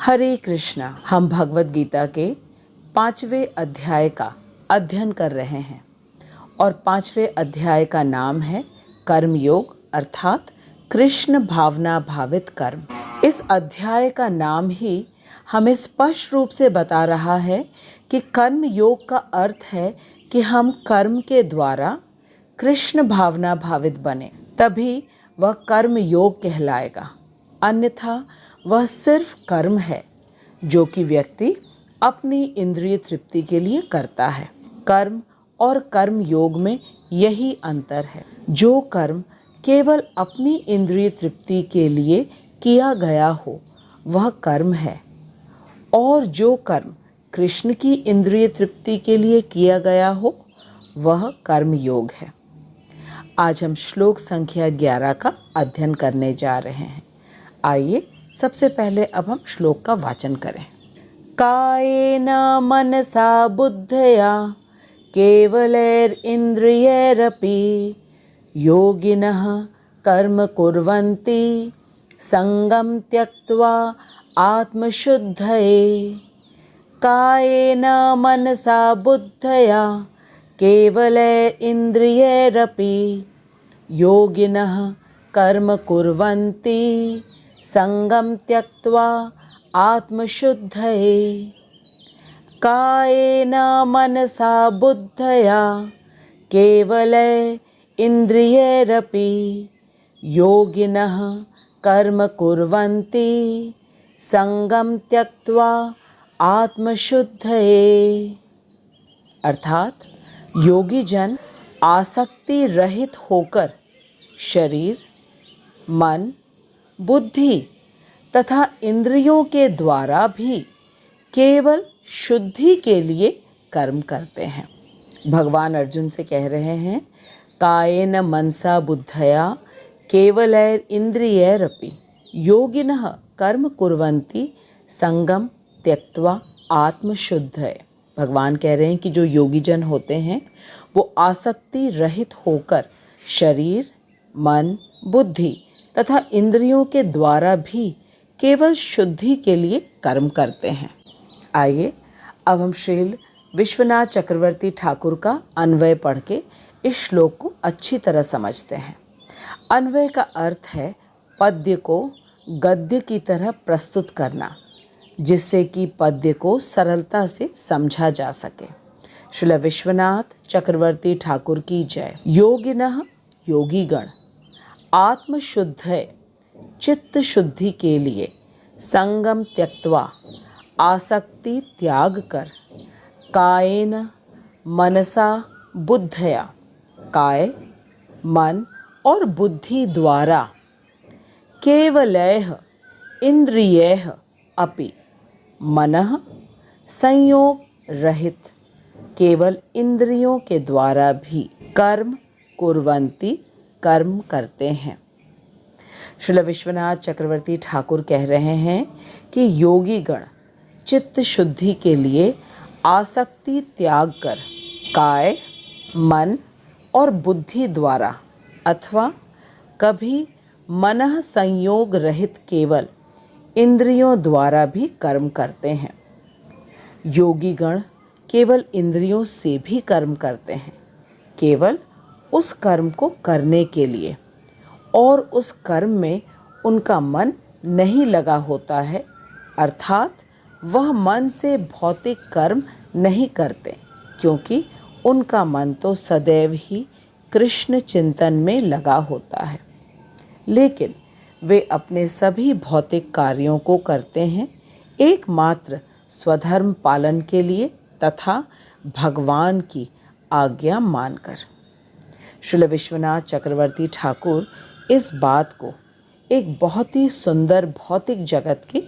हरे कृष्णा। हम भगवत गीता के 5वें अध्याय का अध्ययन कर रहे हैं और 5वें अध्याय का नाम है कर्म योग अर्थात कृष्ण भावना भावित कर्म। इस अध्याय का नाम ही हमें स्पष्ट रूप से बता रहा है कि कर्म योग का अर्थ है कि हम कर्म के द्वारा कृष्ण भावना भावित बने, तभी वह कर्म योग कहलाएगा। अन्यथा वह सिर्फ कर्म है जो कि व्यक्ति अपनी इंद्रिय तृप्ति के लिए करता है। कर्म और कर्म योग में यही अंतर है। जो कर्म केवल अपनी इंद्रिय तृप्ति के लिए किया गया हो वह कर्म है, और जो कर्म कृष्ण की इंद्रिय तृप्ति के लिए किया गया हो वह कर्म योग है। आज हम श्लोक संख्या 11 का अध्ययन करने जा रहे हैं। आइए सबसे पहले अब हम श्लोक का वाचन करें। कायेन मनसा बुद्धया केवलैरिन्द्रियैरपि योगिनः कर्म कुर्वन्ति संगं त्यक्त्वा आत्मशुद्धये। कायेन मनसा बुद्धया केवलैरिन्द्रियैरपि योगिनः कर्म कुर्वन्ति संगम त्यक्त्वा आत्मशुद्धये। कायेन मनसा बुद्धया केवलैरिन्द्रियैरपि योगिनः कर्म कुर्वन्ति संगम त्यक्त्वा आत्मशुद्धये। अर्थात योगी जन आसक्ति रहित होकर शरीर, मन, बुद्धि तथा इंद्रियों के द्वारा भी केवल शुद्धि के लिए कर्म करते हैं। भगवान अर्जुन से कह रहे हैं, कायेन मनसा बुद्धया केवलैरिन्द्रियैरपि योगिनः कर्म कुर्वन्ति संगम त्यक्त्वा आत्मशुद्धये। भगवान कह रहे हैं कि जो योगी जन होते हैं वो आसक्ति रहित होकर शरीर, मन, बुद्धि तथा इंद्रियों के द्वारा भी केवल शुद्धि के लिए कर्म करते हैं। आइए अब हम श्रील विश्वनाथ चक्रवर्ती ठाकुर का अन्वय पढ़ के इस श्लोक को अच्छी तरह समझते हैं। अन्वय का अर्थ है पद्य को गद्य की तरह प्रस्तुत करना, जिससे कि पद्य को सरलता से समझा जा सके। श्रील विश्वनाथ चक्रवर्ती ठाकुर की जय। योगिनः योगीगण आत्मशुद्धय चित्त शुद्धि के लिए संगम त्यक्त्वा आसक्ति त्याग कर कायेन मनसा बुद्धया काय, मन और बुद्धि द्वारा केवलैः इंद्रियैः अपि मनः संयोग रहित केवल इंद्रियों के द्वारा भी कर्म कुर्वन्ति कर्म करते हैं। श्रील विश्वनाथ चक्रवर्ती ठाकुर कह रहे हैं कि योगी गण चित्त शुद्धि के लिए आसक्ति त्याग कर काय, मन और बुद्धि द्वारा अथवा कभी मनः संयोग रहित केवल इंद्रियों द्वारा भी कर्म करते हैं। योगी गण केवल इंद्रियों से भी कर्म करते हैं, केवल उस कर्म को करने के लिए, और उस कर्म में उनका मन नहीं लगा होता है, अर्थात वह मन से भौतिक कर्म नहीं करते, क्योंकि उनका मन तो सदैव ही कृष्ण चिंतन में लगा होता है। लेकिन वे अपने सभी भौतिक कार्यों को करते हैं एकमात्र स्वधर्म पालन के लिए तथा भगवान की आज्ञा मानकर। श्रील विश्वनाथ चक्रवर्ती ठाकुर इस बात को एक बहुत ही सुंदर भौतिक जगत के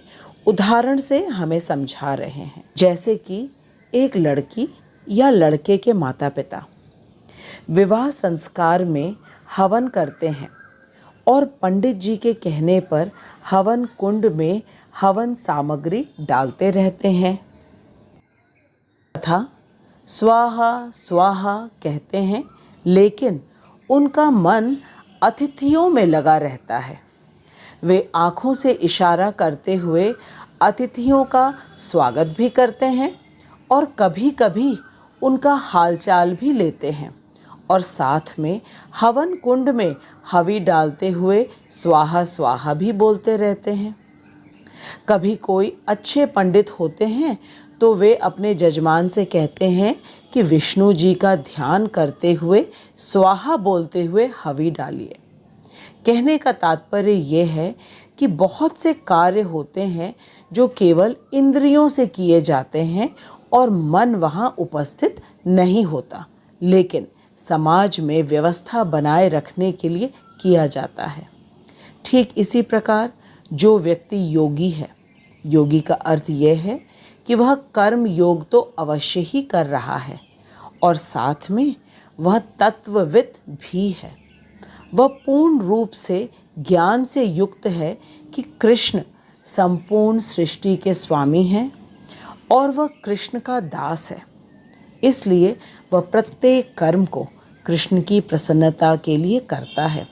उदाहरण से हमें समझा रहे हैं। जैसे कि एक लड़की या लड़के के माता पिता विवाह संस्कार में हवन करते हैं और पंडित जी के कहने पर हवन कुंड में हवन सामग्री डालते रहते हैं तथा स्वाहा स्वाहा कहते हैं, लेकिन उनका मन अतिथियों में लगा रहता है। वे आँखों से इशारा करते हुए अतिथियों का स्वागत भी करते हैं और कभी कभी उनका हालचाल भी लेते हैं और साथ में हवन कुंड में हवी डालते हुए स्वाहा स्वाहा भी बोलते रहते हैं। कभी कोई अच्छे पंडित होते हैं तो वे अपने जजमान से कहते हैं कि विष्णु जी का ध्यान करते हुए स्वाहा बोलते हुए हवी डालिए। कहने का तात्पर्य यह है कि बहुत से कार्य होते हैं जो केवल इंद्रियों से किए जाते हैं और मन वहाँ उपस्थित नहीं होता, लेकिन समाज में व्यवस्था बनाए रखने के लिए किया जाता है। ठीक इसी प्रकार जो व्यक्ति योगी है, योगी का अर्थ यह है कि वह कर्म योग तो अवश्य ही कर रहा है और साथ में वह तत्वविद भी है। वह पूर्ण रूप से ज्ञान से युक्त है कि कृष्ण संपूर्ण सृष्टि के स्वामी हैं और वह कृष्ण का दास है। इसलिए वह प्रत्येक कर्म को कृष्ण की प्रसन्नता के लिए करता है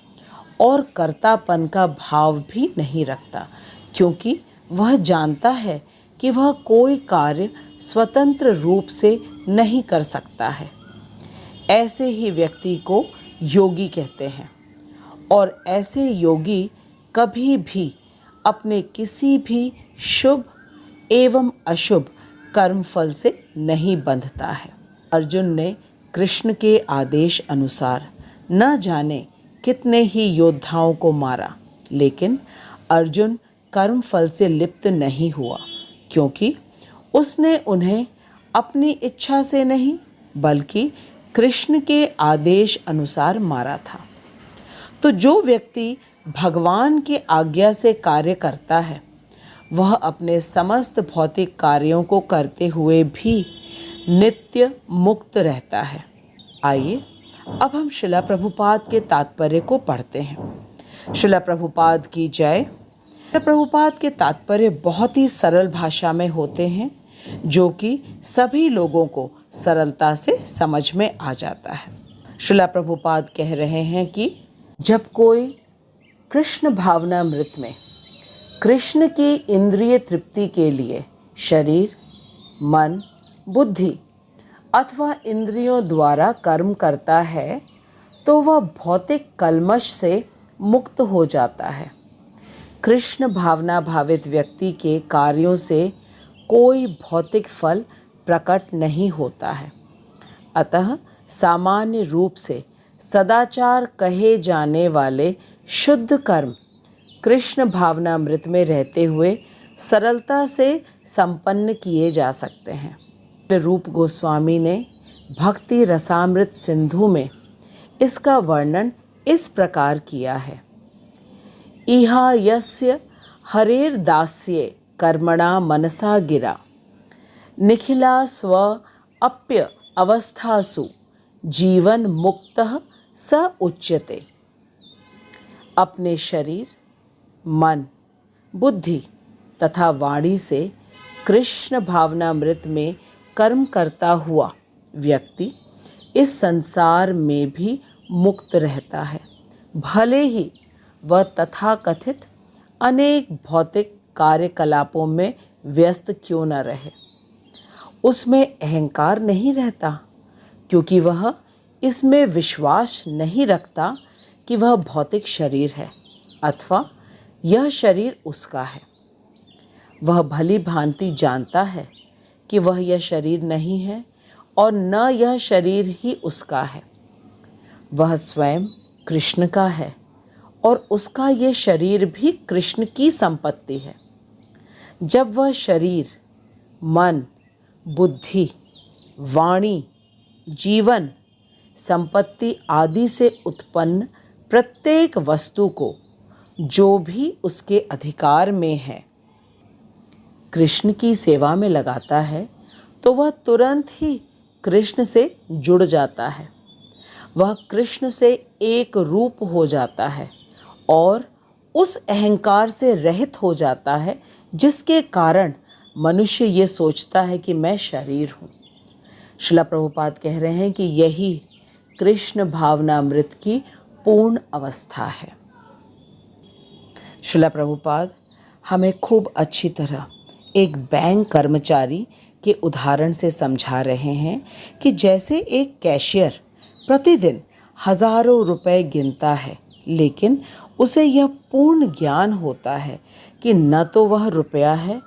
और कर्तापन का भाव भी नहीं रखता, क्योंकि वह जानता है कि वह कोई कार्य स्वतंत्र रूप से नहीं कर सकता है। ऐसे ही व्यक्ति को योगी कहते हैं और ऐसे योगी कभी भी अपने किसी भी शुभ एवं अशुभ कर्मफल से नहीं बंधता है। अर्जुन ने कृष्ण के आदेश अनुसार न जाने कितने ही योद्धाओं को मारा, लेकिन अर्जुन कर्मफल से लिप्त नहीं हुआ, क्योंकि उसने उन्हें अपनी इच्छा से नहीं बल्कि कृष्ण के आदेश अनुसार मारा था। तो जो व्यक्ति भगवान की आज्ञा से कार्य करता है वह अपने समस्त भौतिक कार्यों को करते हुए भी नित्य मुक्त रहता है। आइए अब हम श्रीला प्रभुपाद के तात्पर्य को पढ़ते हैं। श्रीला प्रभुपाद की जय। श्रीला प्रभुपाद के तात्पर्य बहुत ही सरल भाषा में होते हैं, जो कि सभी लोगों को सरलता से समझ में आ जाता है। श्रीला प्रभुपाद कह रहे हैं कि जब कोई कृष्ण भावनामृत में कृष्ण की इंद्रिय तृप्ति के लिए शरीर, मन, बुद्धि अथवा इंद्रियों द्वारा कर्म करता है तो वह भौतिक कल्मश से मुक्त हो जाता है। कृष्ण भावना भावित व्यक्ति के कार्यों से कोई भौतिक फल प्रकट नहीं होता है। अतः सामान्य रूप से सदाचार कहे जाने वाले शुद्ध कर्म कृष्ण भावनामृत में रहते हुए सरलता से संपन्न किए जा सकते हैं। रूप गोस्वामी ने भक्ति रसामृत सिंधु में इसका वर्णन इस प्रकार किया है। इहा यस्य हरेर दास्ये कर्मणा मनसा गिरा निखिला स्व अप्य अवस्थासु जीवन मुक्तः स उच्यते। अपने शरीर, मन, बुद्धि तथा वाणी से कृष्ण भावनामृत में कर्म करता हुआ व्यक्ति इस संसार में भी मुक्त रहता है, भले ही वह तथाकथित अनेक भौतिक कार्यकलापों में व्यस्त क्यों न रहे। उसमें अहंकार नहीं रहता, क्योंकि वह इसमें विश्वास नहीं रखता कि वह भौतिक शरीर है अथवा यह शरीर उसका है। वह भली भांति जानता है कि वह यह शरीर नहीं है और न यह शरीर ही उसका है। वह स्वयं कृष्ण का है और उसका यह शरीर भी कृष्ण की संपत्ति है। जब वह शरीर, मन, बुद्धि, वाणी, जीवन, संपत्ति आदि से उत्पन्न प्रत्येक वस्तु को जो भी उसके अधिकार में है कृष्ण की सेवा में लगाता है तो वह तुरंत ही कृष्ण से जुड़ जाता है। वह कृष्ण से एक रूप हो जाता है और उस अहंकार से रहित हो जाता है जिसके कारण मनुष्य ये सोचता है कि मैं शरीर हूँ। श्रीला प्रभुपाद कह रहे हैं कि यही कृष्ण भावनामृत की पूर्ण अवस्था है। श्रीला प्रभुपाद हमें खूब अच्छी तरह एक बैंक कर्मचारी के उदाहरण से समझा रहे हैं कि जैसे एक कैशियर प्रतिदिन हजारों रुपए गिनता है, लेकिन उसे यह पूर्ण ज्ञान होता है कि न तो वह रुपया है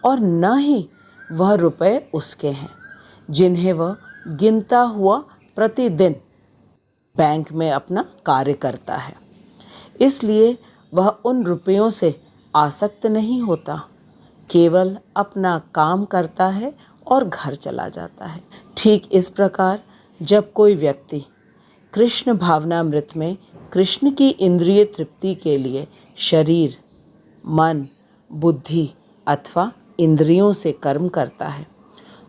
और न ही वह रुपए उसके हैं, जिन्हें वह गिनता हुआ प्रतिदिन बैंक में अपना कार्य करता है। इसलिए वह उन रुपयों से आसक्त नहीं होता, केवल अपना काम करता है और घर चला जाता है। ठीक इस प्रकार जब कोई व्यक्ति कृष्ण भावनामृत में कृष्ण की इंद्रिय तृप्ति के लिए शरीर, मन, बुद्धि अथवा इंद्रियों से कर्म करता है,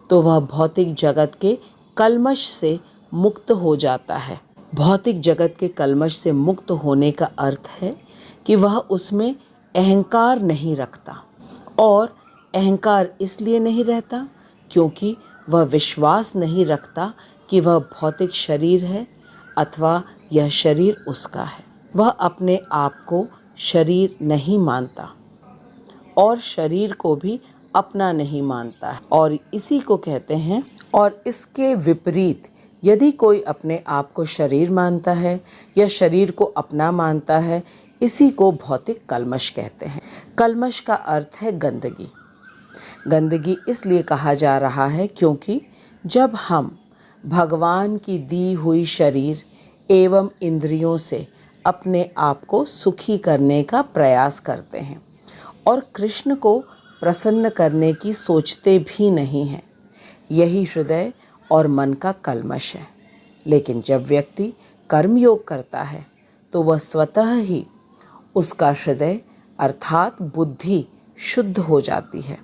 तो वह भौतिक जगत के कल्मश से मुक्त हो जाता है। भौतिक जगत के कल्मश से मुक्त होने का अर्थ है कि वह उसमें अहंकार नहीं रखता, और अहंकार इसलिए नहीं रहता क्योंकि वह विश्वास नहीं रखता कि वह भौतिक शरीर है अथवा यह शरीर उसका है। वह अपने आप को शरीर नहीं मानता और शरीर को भी अपना नहीं मानता है, और इसी को कहते हैं। और इसके विपरीत यदि कोई अपने आप को शरीर मानता है या शरीर को अपना मानता है, इसी को भौतिक कल्मश कहते हैं। कल्मश का अर्थ है गंदगी। गंदगी इसलिए कहा जा रहा है क्योंकि जब हम भगवान की दी हुई शरीर एवं इंद्रियों से अपने आप को सुखी करने का प्रयास करते हैं और कृष्ण को प्रसन्न करने की सोचते भी नहीं हैं, यही हृदय और मन का कल्मश है। लेकिन जब व्यक्ति कर्मयोग करता है तो वह स्वतः ही उसका हृदय अर्थात बुद्धि शुद्ध हो जाती है,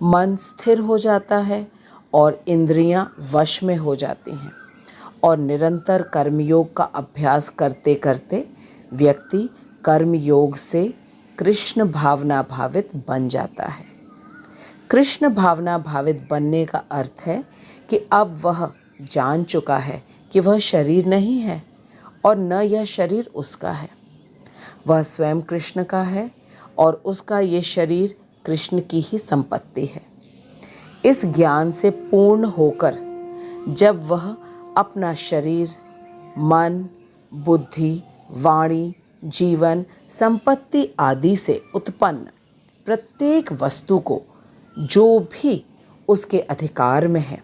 मन स्थिर हो जाता है और इंद्रियां वश में हो जाती हैं, और निरंतर कर्मयोग का अभ्यास करते करते व्यक्ति कर्मयोग से कृष्ण भावना भावित बन जाता है। कृष्ण भावना भावित बनने का अर्थ है कि अब वह जान चुका है कि वह शरीर नहीं है और न यह शरीर उसका है। वह स्वयं कृष्ण का है और उसका ये शरीर कृष्ण की ही संपत्ति है। इस ज्ञान से पूर्ण होकर जब वह अपना शरीर, मन, बुद्धि, वाणी, जीवन, संपत्ति आदि से उत्पन्न प्रत्येक वस्तु को जो भी उसके अधिकार में है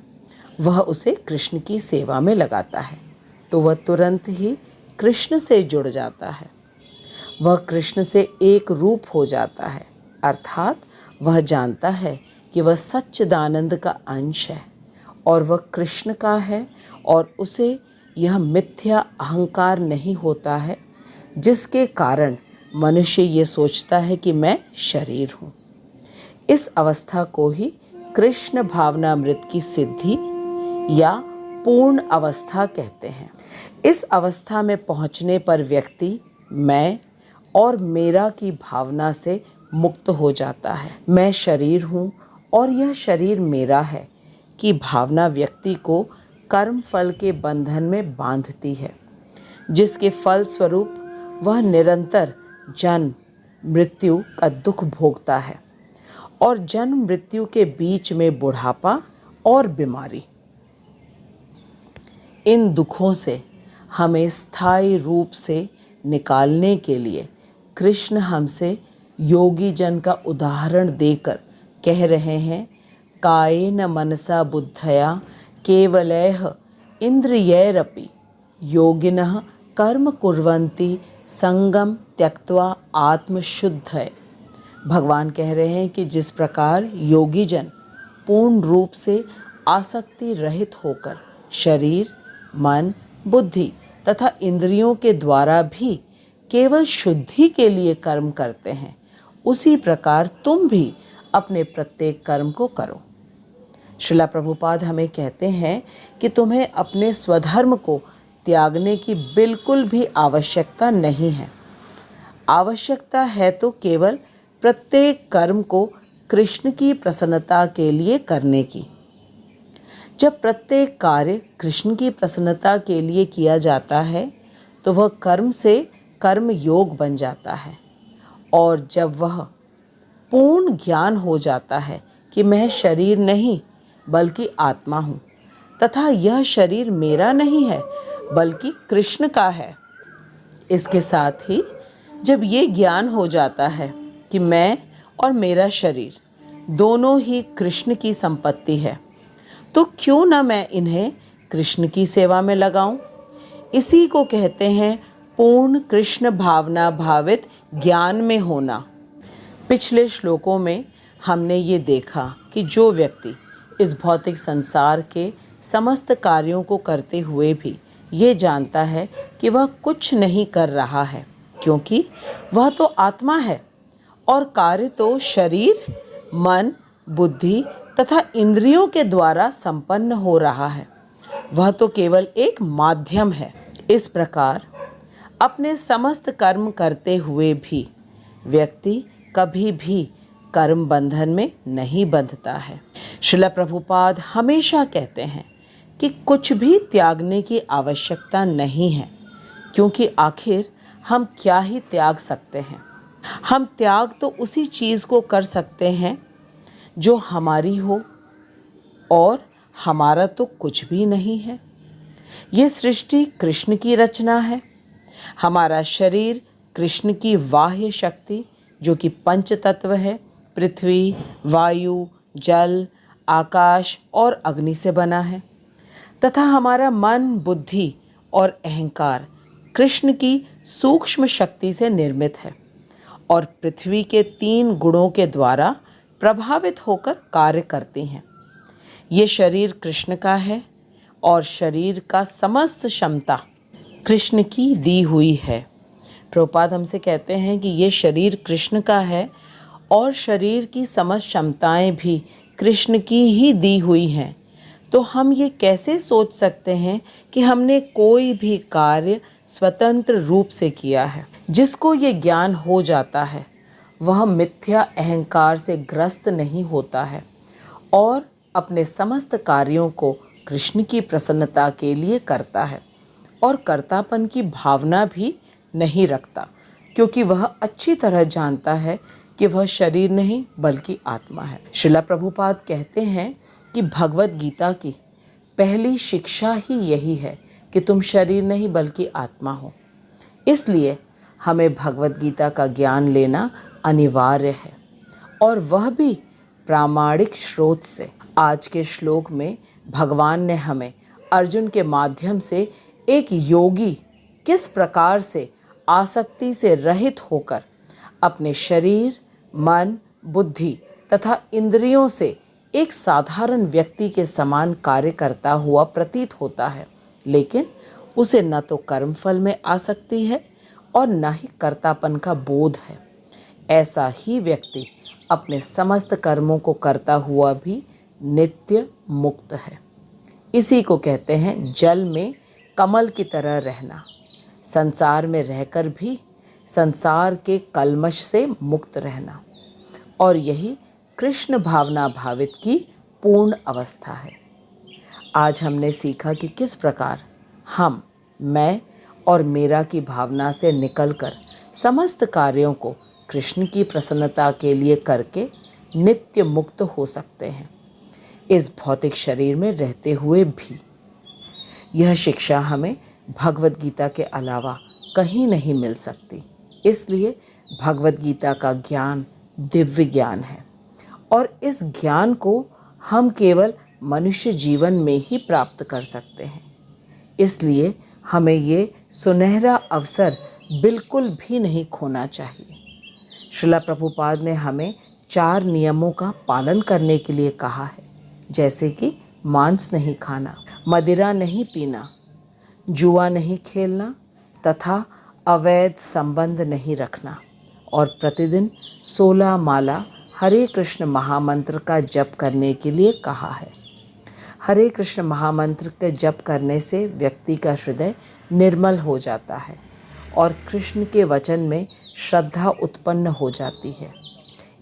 वह उसे कृष्ण की सेवा में लगाता है, तो वह तुरंत ही कृष्ण से जुड़ जाता है। वह कृष्ण से एक रूप हो जाता है, अर्थात वह जानता है कि वह सच्चिदानंद का अंश है और वह कृष्ण का है, और उसे यह मिथ्या अहंकार नहीं होता है जिसके कारण मनुष्य ये सोचता है कि मैं शरीर हूँ। इस अवस्था को ही कृष्ण भावनामृत की सिद्धि या पूर्ण अवस्था कहते हैं। इस अवस्था में पहुँचने पर व्यक्ति मैं और मेरा की भावना से मुक्त हो जाता है। मैं शरीर हूँ और यह शरीर मेरा है कि भावना व्यक्ति को कर्म फल के बंधन में बांधती है, जिसके फल स्वरूप वह निरंतर जन्म मृत्यु का दुख भोगता है, और जन्म मृत्यु के बीच में बुढ़ापा और बीमारी। इन दुखों से हमें स्थायी रूप से निकालने के लिए कृष्ण हमसे योगी जन का उदाहरण देकर कह रहे हैं, कायेन मनसा बुद्धया केवलैः इंद्रियैरपि योगिनः कर्म कुर्वन्ति संगम त्यक्त्वा आत्मशुद्धये। भगवान कह रहे हैं कि जिस प्रकार योगी जन पूर्ण रूप से आसक्ति रहित होकर शरीर, मन, बुद्धि तथा इंद्रियों के द्वारा भी केवल शुद्धि के लिए कर्म करते हैं, उसी प्रकार तुम भी अपने प्रत्येक कर्म को करो। श्रीला प्रभुपाद हमें कहते हैं कि तुम्हें अपने स्वधर्म को त्यागने की बिल्कुल भी आवश्यकता नहीं है। आवश्यकता है तो केवल प्रत्येक कर्म को कृष्ण की प्रसन्नता के लिए करने की। जब प्रत्येक कार्य कृष्ण की प्रसन्नता के लिए किया जाता है तो वह कर्म से कर्म योग बन जाता है, और जब वह पूर्ण ज्ञान हो जाता है कि मैं शरीर नहीं बल्कि आत्मा हूँ तथा यह शरीर मेरा नहीं है बल्कि कृष्ण का है। इसके साथ ही जब ये ज्ञान हो जाता है कि मैं और मेरा शरीर दोनों ही कृष्ण की संपत्ति है, तो क्यों न मैं इन्हें कृष्ण की सेवा में लगाऊं। इसी को कहते हैं पूर्ण कृष्ण भावना भावित ज्ञान में होना। पिछले श्लोकों में हमने ये देखा कि जो व्यक्ति इस भौतिक संसार के समस्त कार्यों को करते हुए भी ये जानता है कि वह कुछ नहीं कर रहा है, क्योंकि वह तो आत्मा है और कार्य तो शरीर, मन, बुद्धि तथा इंद्रियों के द्वारा संपन्न हो रहा है, वह तो केवल एक माध्यम है। इस प्रकार अपने समस्त कर्म करते हुए भी व्यक्ति कभी भी कर्म बंधन में नहीं बंधता है। श्रील प्रभुपाद हमेशा कहते हैं कि कुछ भी त्यागने की आवश्यकता नहीं है, क्योंकि आखिर हम क्या ही त्याग सकते हैं। हम त्याग तो उसी चीज़ को कर सकते हैं जो हमारी हो, और हमारा तो कुछ भी नहीं है। ये सृष्टि कृष्ण की रचना है। हमारा शरीर कृष्ण की बाह्य शक्ति जो कि पंच तत्व है, पृथ्वी, वायु, जल, आकाश और अग्नि से बना है, तथा हमारा मन, बुद्धि और अहंकार कृष्ण की सूक्ष्म शक्ति से निर्मित है और पृथ्वी के 3 गुणों के द्वारा प्रभावित होकर कार्य करती हैं। ये शरीर कृष्ण का है और शरीर का समस्त क्षमता कृष्ण की दी हुई है। प्रभुपाद हमसे कहते हैं कि ये शरीर कृष्ण का है और शरीर की समस्त क्षमताएं भी कृष्ण की ही दी हुई हैं। तो हम ये कैसे सोच सकते हैं कि हमने कोई भी कार्य स्वतंत्र रूप से किया है। जिसको ये ज्ञान हो जाता है वह मिथ्या अहंकार से ग्रस्त नहीं होता है और अपने समस्त कार्यों को कृष्ण की प्रसन्नता के लिए करता है और कर्तापन की भावना भी नहीं रखता, क्योंकि वह अच्छी तरह जानता है कि वह शरीर नहीं बल्कि आत्मा है। श्रील प्रभुपाद कहते हैं कि भगवत गीता की पहली शिक्षा ही यही है कि तुम शरीर नहीं बल्कि आत्मा हो। इसलिए हमें भगवत गीता का ज्ञान लेना अनिवार्य है, और वह भी प्रामाणिक स्रोत से। आज के श्लोक में भगवान ने हमें अर्जुन के माध्यम से एक योगी किस प्रकार से आसक्ति से रहित होकर अपने शरीर, मन, बुद्धि तथा इंद्रियों से एक साधारण व्यक्ति के समान कार्य करता हुआ प्रतीत होता है, लेकिन उसे न तो कर्मफल में आसक्ति है और न ही कर्तापन का बोध है। ऐसा ही व्यक्ति अपने समस्त कर्मों को करता हुआ भी नित्य मुक्त है। इसी को कहते हैं जल में कमल की तरह रहना, संसार में रहकर भी संसार के कल्मश से मुक्त रहना, और यही कृष्ण भावना भावित की पूर्ण अवस्था है। आज हमने सीखा कि किस प्रकार हम मैं और मेरा की भावना से निकलकर समस्त कार्यों को कृष्ण की प्रसन्नता के लिए करके नित्य मुक्त हो सकते हैं, इस भौतिक शरीर में रहते हुए भी। यह शिक्षा हमें भगवत गीता के अलावा कहीं नहीं मिल सकती। इसलिए भगवत गीता का ज्ञान दिव्य ज्ञान है, और इस ज्ञान को हम केवल मनुष्य जीवन में ही प्राप्त कर सकते हैं। इसलिए हमें ये सुनहरा अवसर बिल्कुल भी नहीं खोना चाहिए। श्रील प्रभुपाद ने हमें 4 नियमों का पालन करने के लिए कहा है, जैसे कि मांस नहीं खाना, मदिरा नहीं पीना, जुआ नहीं खेलना तथा अवैध संबंध नहीं रखना, और प्रतिदिन 16 माला हरे कृष्ण महामंत्र का जप करने के लिए कहा है। हरे कृष्ण महामंत्र के जप करने से व्यक्ति का हृदय निर्मल हो जाता है और कृष्ण के वचन में श्रद्धा उत्पन्न हो जाती है।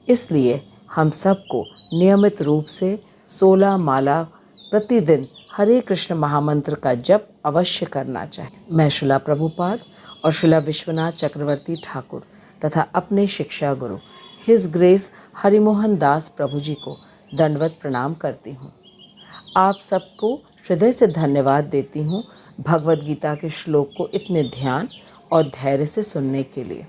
इसलिए हम सबको नियमित रूप से 16 माला प्रतिदिन हरे कृष्ण महामंत्र का जप अवश्य करना चाहिए। मैं श्रील प्रभुपाद और श्रील विश्वनाथ चक्रवर्ती ठाकुर तथा अपने शिक्षा गुरु हिज ग्रेस हरिमोहन दास प्रभु जी को दंडवत प्रणाम करती हूँ। आप सबको हृदय से धन्यवाद देती हूँ भगवद गीता के श्लोक को इतने ध्यान और धैर्य से सुनने के लिए।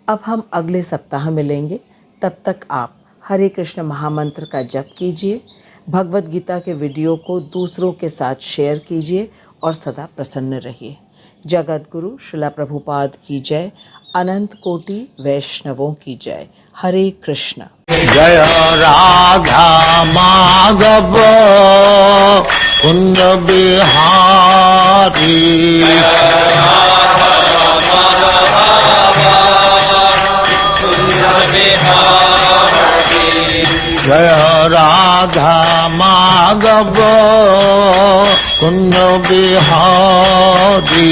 अब हम अगले सप्ताह मिलेंगे, तब तक आप हरे कृष्ण महामंत्र का जप कीजिए, भगवद गीता के वीडियो को दूसरों के साथ शेयर कीजिए और सदा प्रसन्न रहिए। जगत गुरु श्रील प्रभुपाद की जय, अनंत कोटि वैष्णवों की जय। हरे कृष्ण। जय राधा माधव कुंज बिहारी, जय राधा माधव कुंज बिहारी।